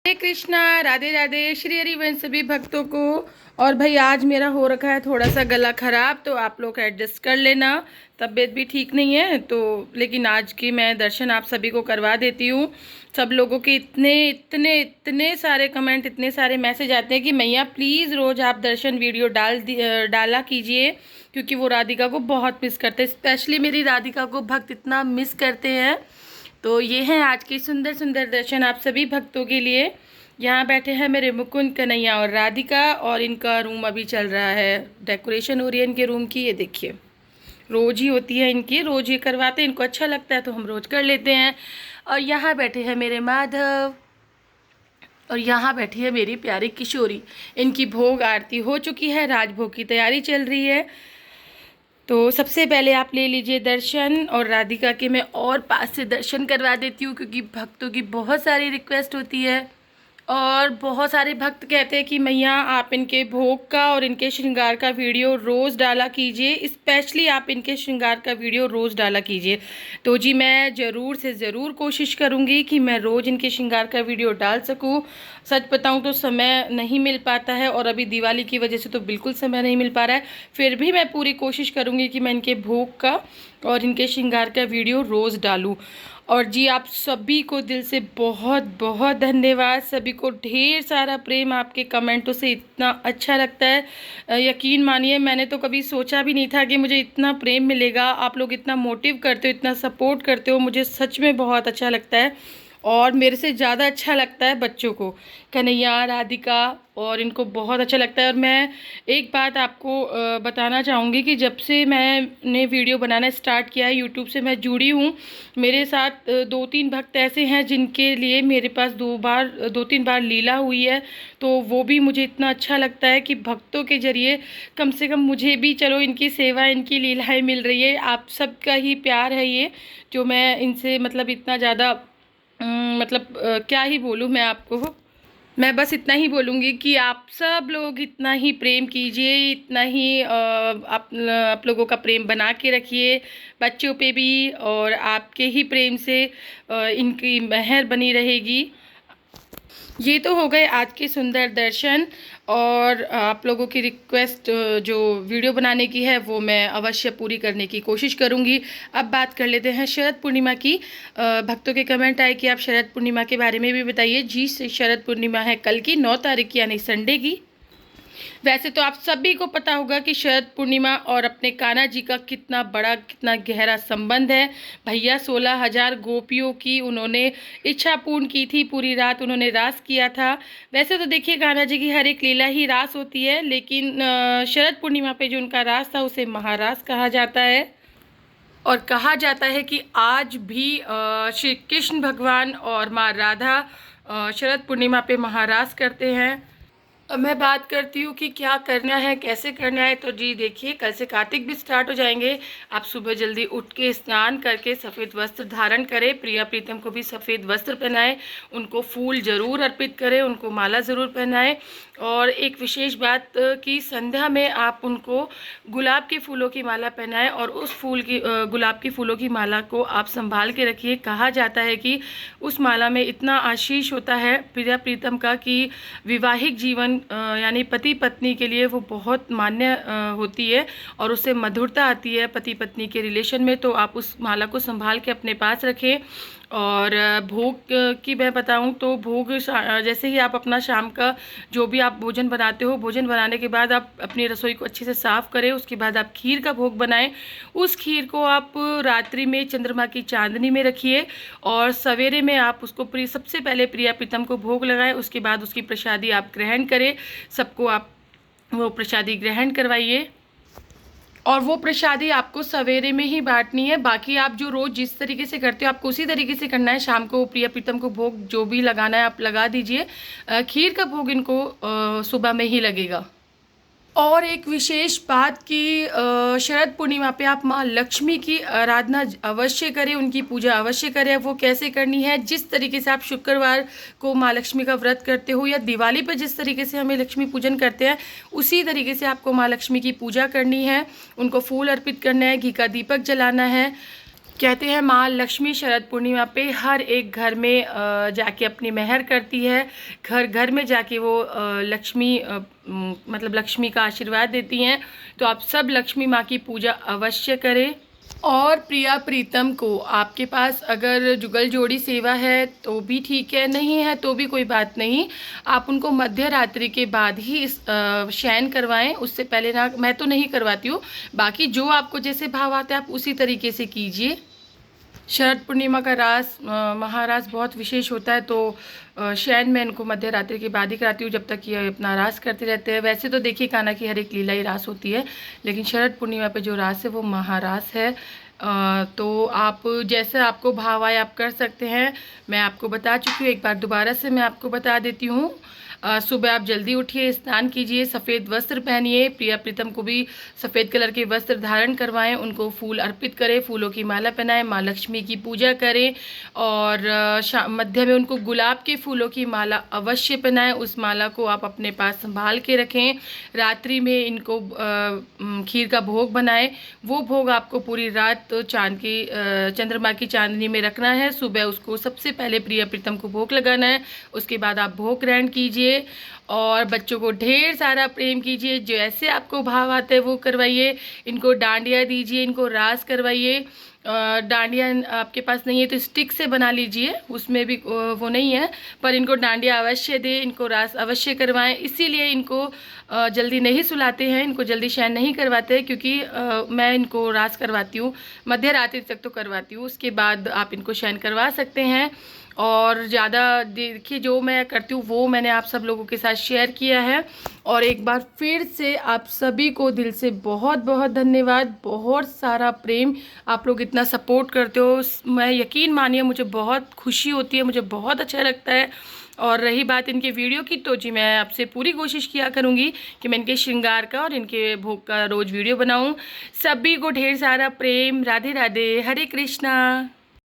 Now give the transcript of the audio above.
हरे कृष्णा, राधे राधे, श्री हरिवंश सभी भक्तों को। और भाई आज मेरा हो रखा है थोड़ा सा गला खराब, तो आप लोग एडजस्ट कर लेना। तबीयत भी ठीक नहीं है तो, लेकिन आज की मैं दर्शन आप सभी को करवा देती हूँ। सब लोगों के इतने इतने इतने सारे कमेंट, इतने सारे मैसेज आते हैं कि मैया प्लीज़ रोज़ आप दर्शन वीडियो डाला कीजिए, क्योंकि वो राधिका को बहुत मिस करते हैं। स्पेशली मेरी राधिका को भक्त इतना मिस करते हैं। तो ये हैं आज के सुंदर सुंदर दर्शन आप सभी भक्तों के लिए। यहाँ बैठे हैं मेरे मुकुंद, कन्हैया और राधिका, और इनका रूम अभी चल रहा है, डेकोरेशन हो रही है इनके रूम की। ये देखिए, रोज़ ही होती है इनकी, रोज़ ये करवाते हैं, इनको अच्छा लगता है तो हम रोज़ कर लेते हैं। और यहाँ बैठे हैं मेरे माधव, और यहाँ बैठी है मेरी प्यारी किशोरी। इनकी भोग आरती हो चुकी है, राजभोग की तैयारी चल रही है। तो सबसे पहले आप ले लीजिए दर्शन, और राधिका के मैं और पास से दर्शन करवा देती हूँ, क्योंकि भक्तों की बहुत सारी रिक्वेस्ट होती है। और बहुत सारे भक्त कहते हैं कि मैया आप इनके भोग का और इनके श्रृंगार का वीडियो रोज़ डाला कीजिए, स्पेशली आप इनके श्रृंगार का वीडियो रोज़ डाला कीजिए। तो जी मैं ज़रूर से ज़रूर कोशिश करूँगी कि मैं रोज़ इनके श्रृंगार का वीडियो डाल सकूँ। सच बताऊँ तो समय नहीं मिल पाता है, और अभी दिवाली की वजह से तो बिल्कुल समय नहीं मिल पा रहा है। फिर भी मैं पूरी कोशिश करूँगी कि मैं इनके भोग का और इनके श्रृंगार का वीडियो रोज़ डालूँ। और जी आप सभी को दिल से बहुत बहुत धन्यवाद। सभी को ढेर सारा प्रेम, आपके कमेंटों से इतना अच्छा लगता है। यकीन मानिए मैंने तो कभी सोचा भी नहीं था कि मुझे इतना प्रेम मिलेगा। आप लोग इतना मोटिव करते हो, इतना सपोर्ट करते हो, मुझे सच में बहुत अच्छा लगता है। और मेरे से ज़्यादा अच्छा लगता है बच्चों को, कन्हैया, राधिका, और इनको बहुत अच्छा लगता है। और मैं एक बात आपको बताना चाहूँगी कि जब से मैंने वीडियो बनाना स्टार्ट किया है, यूट्यूब से मैं जुड़ी हूँ, मेरे साथ दो तीन भक्त ऐसे हैं जिनके लिए मेरे पास दो तीन बार लीला हुई है। तो वो भी मुझे इतना अच्छा लगता है कि भक्तों के ज़रिए कम से कम मुझे भी चलो इनकी सेवा, इनकी लीलाएँ मिल रही है। आप सबका ही प्यार है ये, जो मैं इनसे मतलब इतना ज़्यादा क्या ही बोलूँ मैं आपको। मैं बस इतना ही बोलूँगी कि आप सब लोग इतना ही प्रेम कीजिए, इतना ही आप लोगों का प्रेम बना के रखिए बच्चों पे भी, और आपके ही प्रेम से इनकी मेहर बनी रहेगी। ये तो हो गए आज के सुंदर दर्शन। और आप लोगों की रिक्वेस्ट जो वीडियो बनाने की है वो मैं अवश्य पूरी करने की कोशिश करूंगी। अब बात कर लेते हैं शरद पूर्णिमा की। भक्तों के कमेंट आए कि आप शरद पूर्णिमा के बारे में भी बताइए। जी शरद पूर्णिमा है कल की 9 तारीख की, यानी संडे की। वैसे तो आप सभी को पता होगा कि शरद पूर्णिमा और अपने कान्हा जी का कितना बड़ा, कितना गहरा संबंध है। भैया 16,000 गोपियों की उन्होंने इच्छा पूर्ण की थी, पूरी रात उन्होंने रास किया था। वैसे तो देखिए कान्हा जी की हर एक लीला ही रास होती है, लेकिन शरद पूर्णिमा पे जो उनका रास था उसे महारास कहा जाता है। और कहा जाता है कि आज भी श्री कृष्ण भगवान और माँ राधा शरद पूर्णिमा पे महारास करते हैं। अब मैं बात करती हूँ कि क्या करना है, कैसे करना है। तो जी देखिए, कल से कार्तिक भी स्टार्ट हो जाएंगे। आप सुबह जल्दी उठ के स्नान करके सफ़ेद वस्त्र धारण करें, प्रिया प्रीतम को भी सफ़ेद वस्त्र पहनाएं, उनको फूल ज़रूर अर्पित करें, उनको माला ज़रूर पहनाएं। और एक विशेष बात कि संध्या में आप उनको गुलाब के फूलों की माला पहनाएं, और उस गुलाब की फूलों की माला को आप संभाल के रखिए। कहा जाता है कि उस माला में इतना आशीष होता है प्रिया प्रीतम का कि विवाहिक जीवन यानी पति पत्नी के लिए वो बहुत मान्य होती है, और उससे मधुरता आती है पति पत्नी के रिलेशन में। तो आप उस माला को संभाल के अपने पास रखें। और भोग की मैं बताऊं तो भोग जैसे ही आप अपना शाम का जो भी आप भोजन बनाते हो, भोजन बनाने के बाद आप अपनी रसोई को अच्छे से साफ़ करें। उसके बाद आप खीर का भोग बनाएं। उस खीर को आप रात्रि में चंद्रमा की चांदनी में रखिए, और सवेरे में आप उसको सबसे पहले प्रिया प्रीतम को भोग लगाएं। उसके बाद उसकी प्रसादी आप ग्रहण करें, सबको आप वो प्रसादी ग्रहण करवाइए। और वो प्रसादी आपको सवेरे में ही बांटनी है। बाकी आप जो रोज़ जिस तरीके से करते हो आपको उसी तरीके से करना है। शाम को प्रिया प्रीतम को भोग जो भी लगाना है आप लगा दीजिए। खीर का भोग इनको सुबह में ही लगेगा। और एक विशेष बात कि शरद पूर्णिमा पे आप माँ लक्ष्मी की आराधना अवश्य करें, उनकी पूजा अवश्य करें। वो कैसे करनी है, जिस तरीके से आप शुक्रवार को माँ लक्ष्मी का व्रत करते हो, या दिवाली पर जिस तरीके से हमें लक्ष्मी पूजन करते हैं, उसी तरीके से आपको माँ लक्ष्मी की पूजा करनी है। उनको फूल अर्पित करना है, घी का दीपक जलाना है। कहते हैं माँ लक्ष्मी शरद पूर्णिमा पे हर एक घर में जाके अपनी मेहर करती है। घर घर में जाके वो लक्ष्मी मतलब लक्ष्मी का आशीर्वाद देती हैं। तो आप सब लक्ष्मी माँ की पूजा अवश्य करें। और प्रिया प्रीतम को आपके पास अगर जुगल जोड़ी सेवा है तो भी ठीक है, नहीं है तो भी कोई बात नहीं। आप उनको मध्य रात्रि के बाद ही शयन करवाएं, उससे पहले ना। मैं तो नहीं करवाती हूँ, बाकी जो आपको जैसे भाव आता है आप उसी तरीके से कीजिए। शरद पूर्णिमा का रास महारास बहुत विशेष होता है, तो शयन मैं इनको मध्य रात्रि के बाद ही कराती हूँ, जब तक ये अपना रास करते रहते हैं। वैसे तो देखिए कान्हा की हर एक लीला ही रास होती है, लेकिन शरद पूर्णिमा पे जो रास है वो महारास है। तो आप जैसे आपको भाव आए आप कर सकते हैं। मैं आपको बता चुकी हूँ, एक बार दोबारा से मैं आपको बता देती हूँ। सुबह आप जल्दी उठिए, स्नान कीजिए, सफ़ेद वस्त्र पहनिए। प्रिया प्रीतम को भी सफ़ेद कलर के वस्त्र धारण करवाएं, उनको फूल अर्पित करें, फूलों की माला पहनाएं, माँ लक्ष्मी की पूजा करें। और मध्य में उनको गुलाब के फूलों की माला अवश्य पहनाएं। उस माला को आप अपने पास संभाल के रखें। रात्रि में इनको खीर का भोग बनाएं। वो भोग आपको पूरी रात चंद्रमा की चांदनी में रखना है। सुबह उसको सबसे पहले प्रिया प्रीतम को भोग लगाना है, उसके बाद आप भोग ग्रहण कीजिए। और बच्चों को ढेर सारा प्रेम कीजिए, जैसे आपको भाव आता है वो करवाइए। इनको डांडिया दीजिए, इनको रास करवाइए। डांडिया आपके पास नहीं है तो स्टिक से बना लीजिए, उसमें भी वो नहीं है, पर इनको डांडिया अवश्य दें, इनको रास अवश्य करवाएं। इसीलिए इनको जल्दी नहीं सुलाते हैं, इनको जल्दी शयन नहीं करवाते हैं, क्योंकि मैं इनको रास करवाती हूँ, मध्य रात्रि तक तो करवाती हूँ, उसके बाद आप इनको शयन करवा सकते हैं। और ज़्यादा देखिए जो मैं करती हूँ वो मैंने आप सब लोगों के साथ शेयर किया है। और एक बार फिर से आप सभी को दिल से बहुत बहुत धन्यवाद, बहुत सारा प्रेम। आप लोग इतना सपोर्ट करते हो, मैं यकीन मानिए मुझे बहुत खुशी होती है, मुझे बहुत अच्छा लगता है। और रही बात इनके वीडियो की, तो जी मैं आपसे पूरी कोशिश किया करूँगी कि मैं इनके श्रृंगार का और इनके भोग का रोज़ वीडियो बनाऊँ। सभी को ढेर सारा प्रेम। राधे राधे, हरे कृष्णा।